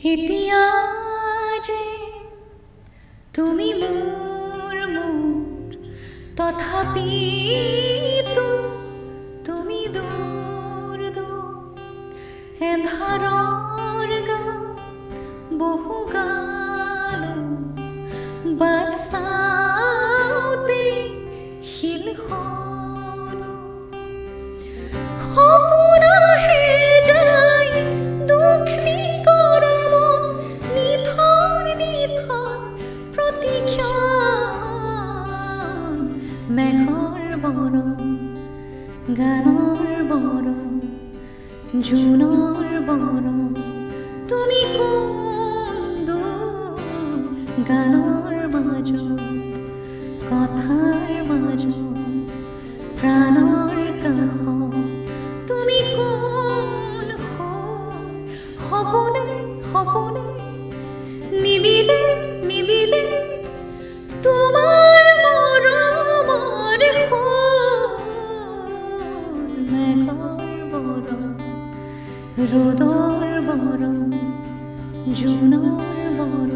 এতিয়া যে তুমি মোৰ মুঠ তথাপিতো তুমি দূৰ দূৰ এন্ধাৰৰ গাঁত বহু গালো বাট চাওঁতে শিল সপোন আহে যায় দুখ নিগৰমত নিথৰ নিথৰ প্ৰতিক্ষণ মেঘৰ বৰণ গানৰ বৰণ জোনৰ বৰণ তুমি কোন দূৰ গানৰ মাজত কথাৰ মাজত প্ৰাণৰ কাষত তুমি কোন সপোনে সপোনে নিবিলে নিবিলে তোমাৰ মৰমৰ মেঘৰ বৰণ ৰ'দৰ বৰণ জোনৰ বৰণ